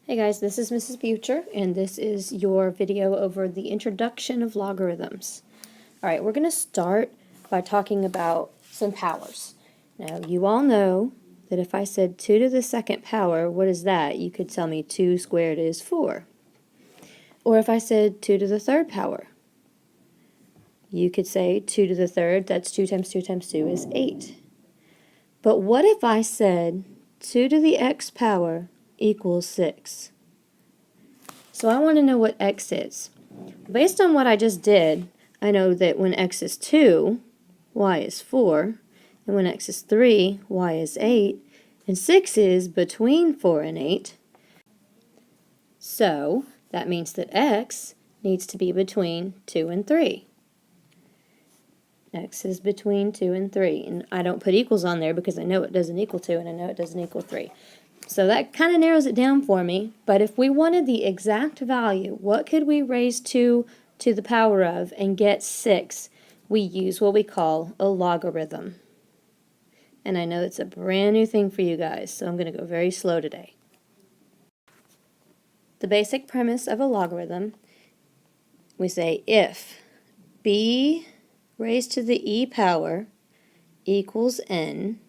Hey guys, this is Mrs. Butcher, and this is your video over the introduction of logarithms. Alright, we're going to start by talking about some powers. Now, you all know that if I said 2 to the second power, what is that? You could tell me 2 squared is 4. Or if I said 2 to the third power, you could say 2 to the third, that's 2 times 2 times 2 is 8. But what if I said 2 to the x power equals 6? So I want to know what x is. Based on what I just did, I know that when x is 2, y is 4, and when x is 3, y is 8, and 6 is between 4 and 8. So that means that x needs to be between 2 and 3. X is between 2 and 3, and I don't put equals on there because I know it doesn't equal 2 and I know it doesn't equal 3. So that kind of narrows it down for me, but if we wanted the exact value, what could we raise 2 to the power of and get 6? We use what we call a logarithm. And I know it's a brand new thing for you guys, so I'm going to go very slow today. The basic premise of a logarithm, we say if b raised to the e power equals n,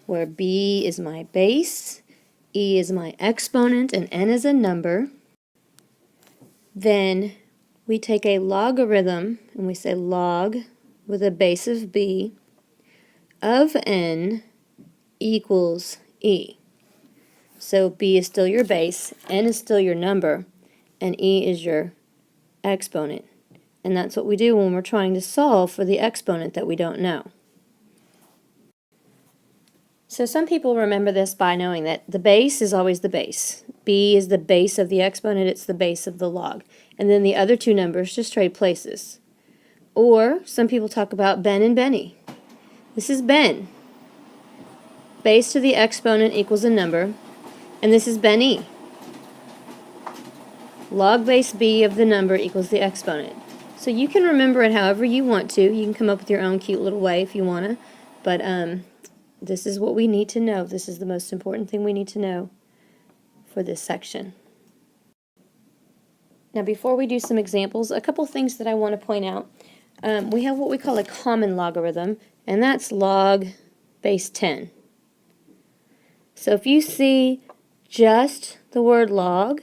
where b is my base, e is my exponent, and n is a number, then we take a logarithm, and we say log with a base of b of n equals e. So b is still your base, n is still your number, and e is your exponent. And that's what we do when we're trying to solve for the exponent that we don't know. So some people remember this by knowing that the base is always the base. B is the base of the exponent, it's the base of the log. And then the other two numbers just trade places. Or some people talk about Ben and Benny. This is Ben. Base to the exponent equals a number. And this is Benny. Log base b of the number equals the exponent. So you can remember it however you want to. You can come up with your own cute little way if you want to. But this is what we need to know. This is the most important thing we need to know for this section. Now before we do some examples, a couple things that I want to point out. We have what we call a common logarithm, and that's log base 10. So if you see just the word log,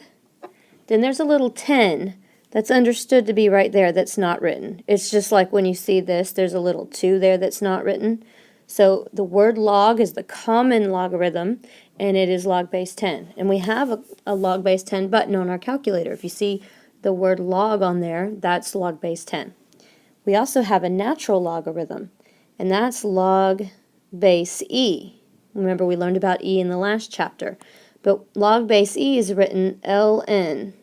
then there's a little 10 that's understood to be right there that's not written. It's just like when you see this, there's a little 2 there that's not written. So the word log is the common logarithm, and it is log base 10. And we have a log base 10 button on our calculator. If you see the word log on there, that's log base 10. We also have a natural logarithm, and that's log base e. Remember, we learned about e in the last chapter. But log base e is written ln.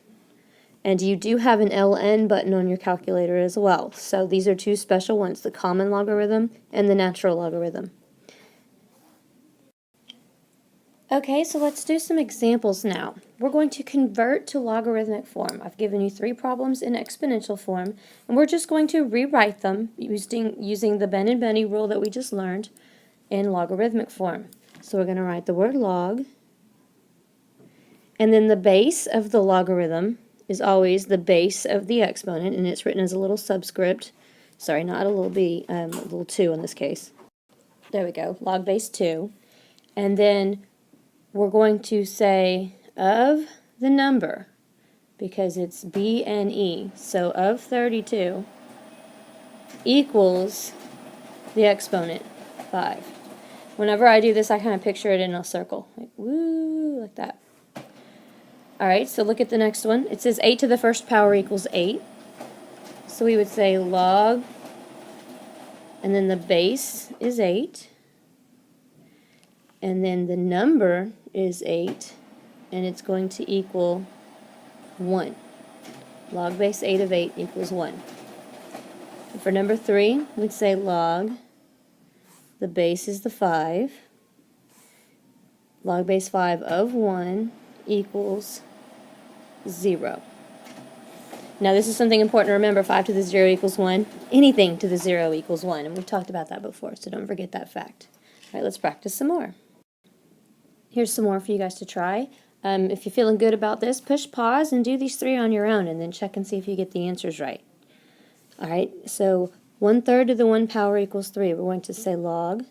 And you do have an ln button on your calculator as well. So these are two special ones, the common logarithm and the natural logarithm. Okay, so let's do some examples now. We're going to convert to logarithmic form. I've given you 3 problems in exponential form, and we're just going to rewrite them using the Ben and Benny rule that we just learned in logarithmic form. So we're going to write the word log, and then the base of the logarithm is always the base of the exponent, and it's written as a little subscript. Sorry, not a little b, a little 2 in this case. There we go, log base 2. And then we're going to say of the number, because it's b and e, so of 32 equals the exponent 5. Whenever I do this, I kind of picture it in a circle, like woo, like that. Alright, so look at the next one. It says 8 to the first power equals 8. So we would say log, and then the base is 8. And then the number is 8, and it's going to equal 1. Log base 8 of 8 equals 1. And for number 3, we'd say log, the base is the 5. Log base 5 of 1 equals 0. Now this is something important to remember. 5 to the 0 equals 1. Anything to the 0 equals 1. And we've talked about that before, so don't forget that fact. Alright, let's practice some more. Here's some more for you guys to try. If you're feeling good about this, push pause and do these 3 on your own, and then check and see if you get the answers right. All right, so 1/3 to the 1 power equals 3. We're going to say log.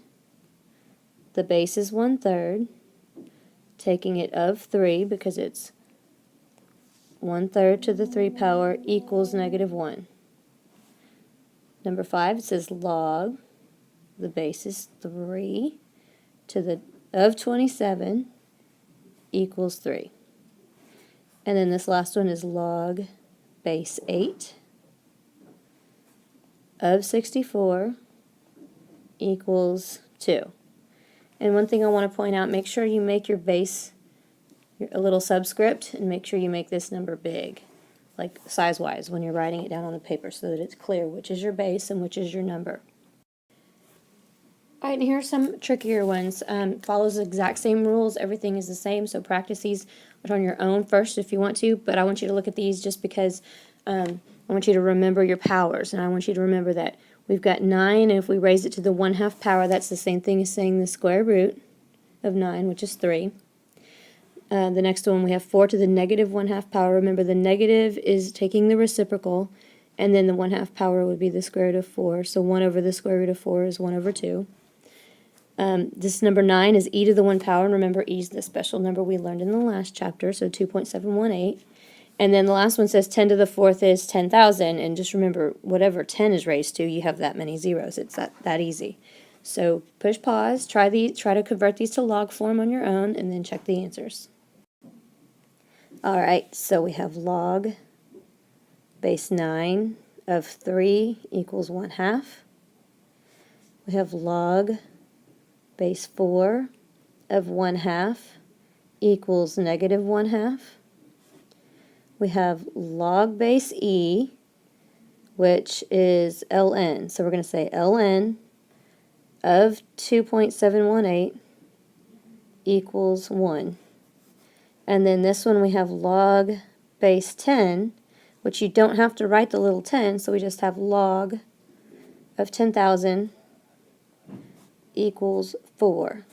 The base is 1/3, taking it of 3 because it's 1/3 to the 3 power equals -1. Number 5, it says log. The base is 3 to the of 27 equals 3. And then this last one is log base 8 of 64 equals 2. And one thing I want to point out, make sure you make your base a little subscript, and make sure you make this number big, like size-wise, when you're writing it down on the paper so that it's clear which is your base and which is your number. Alright, and here are some trickier ones. Follows the exact same rules, everything is the same, so practice these on your own first if you want to, but I want you to look at these just because I want you to remember your powers, and I want you to remember that we've got 9, and if we raise it to the 1/2 power, that's the same thing as saying the square root of 9, which is 3. The next one, we have 4 to the -1/2 power. Remember, the negative is taking the reciprocal, and then the 1/2 power would be the square root of 4, so 1 over the square root of 4 is 1 over 2. This number 9 is e to the 1 power, and remember e is the special number we learned in the last chapter, so 2.718. And then the last one says 10 to the 4th is 10,000, and just remember, whatever 10 is raised to, you have that many zeros. It's that easy. So push pause, try to convert these to log form on your own, and then check the answers. Alright, so we have log base 9 of 3 equals 1/2. We have log base 4 of 1/2 equals -1/2. We have log base e, which is ln. So we're going to say ln of 2.718 equals 1. And then this one we have log base 10, which you don't have to write the little 10, so we just have log of 10,000 equals 4.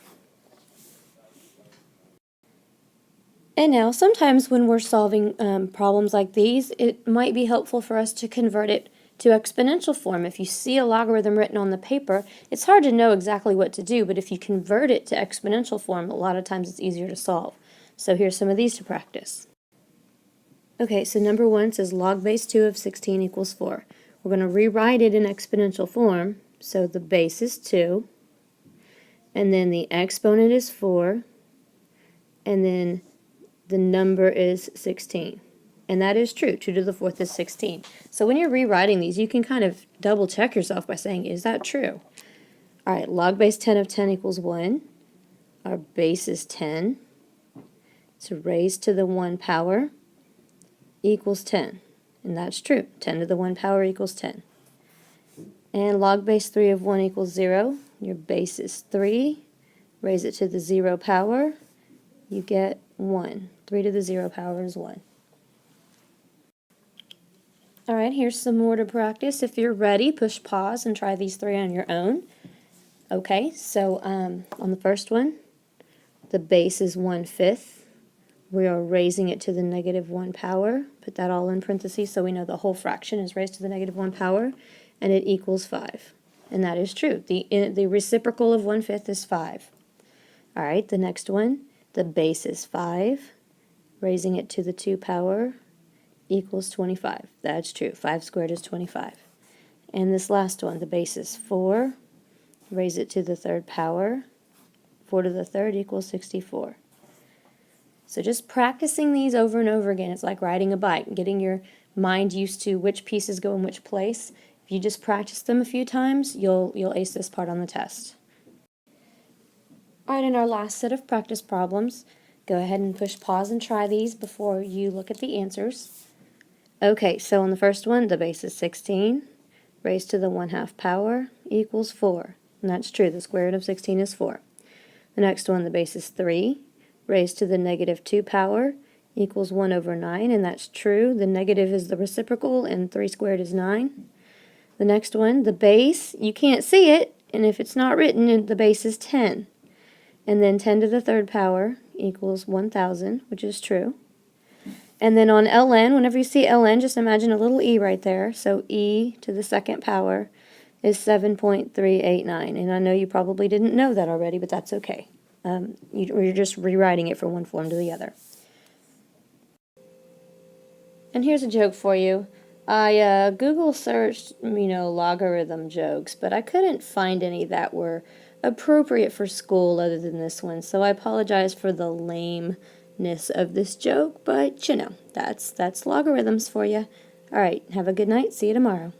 And now, sometimes when we're solving problems like these, it might be helpful for us to convert it to exponential form. If you see a logarithm written on the paper, it's hard to know exactly what to do, but if you convert it to exponential form, a lot of times it's easier to solve. So here's some of these to practice. Okay, so number 1 says log base 2 of 16 equals 4. We're going to rewrite it in exponential form, so the base is 2, and then the exponent is 4, and then the number is 16. And that is true. 2 to the 4th is 16. So when you're rewriting these, you can kind of double check yourself by saying, is that true? Alright, log base 10 of 10 equals 1. Our base is 10. So raised to the 1 power equals 10. And that's true. 10 to the 1 power equals 10. And log base 3 of 1 equals 0. Your base is 3. Raise it to the 0 power. You get 1. 3 to the 0 power is 1. Alright, here's some more to practice. If you're ready, push pause and try these 3 on your own. Okay, so on the first one, the base is 1/5. We are raising it to the -1 power. Put that all in parentheses so we know the whole fraction is raised to the -1 power, and it equals 5. And that is true. The reciprocal of 1/5 is 5. Alright, the next one, the base is 5. Raising it to the 2 power equals 25. That's true. 5 squared is 25. And this last one, the base is 4. Raise it to the 3rd power. 4 to the 3rd equals 64. So just practicing these over and over again, it's like riding a bike, getting your mind used to which pieces go in which place. If you just practice them a few times, you'll ace this part on the test. Alright, in our last set of practice problems, go ahead and push pause and try these before you look at the answers. Okay, so on the first one, the base is 16. Raised to the 1/2 power equals 4. And that's true, the square root of 16 is 4. The next one, the base is 3. Raised to the -2 power equals 1 over 9, and that's true. The negative is the reciprocal, and 3 squared is 9. The next one, the base, you can't see it, and if it's not written, the base is 10. And then 10 to the 3rd power equals 1,000, which is true. And then on ln, whenever you see ln, just imagine a little e right there. So e to the second power is 7.389. And I know you probably didn't know that already, but that's okay. You're just rewriting it from one form to the other. And here's a joke for you. I Google searched, logarithm jokes, but I couldn't find any that were appropriate for school other than this one. So I apologize for the lameness of this joke, but that's logarithms for you. All right, have a good night. See you tomorrow.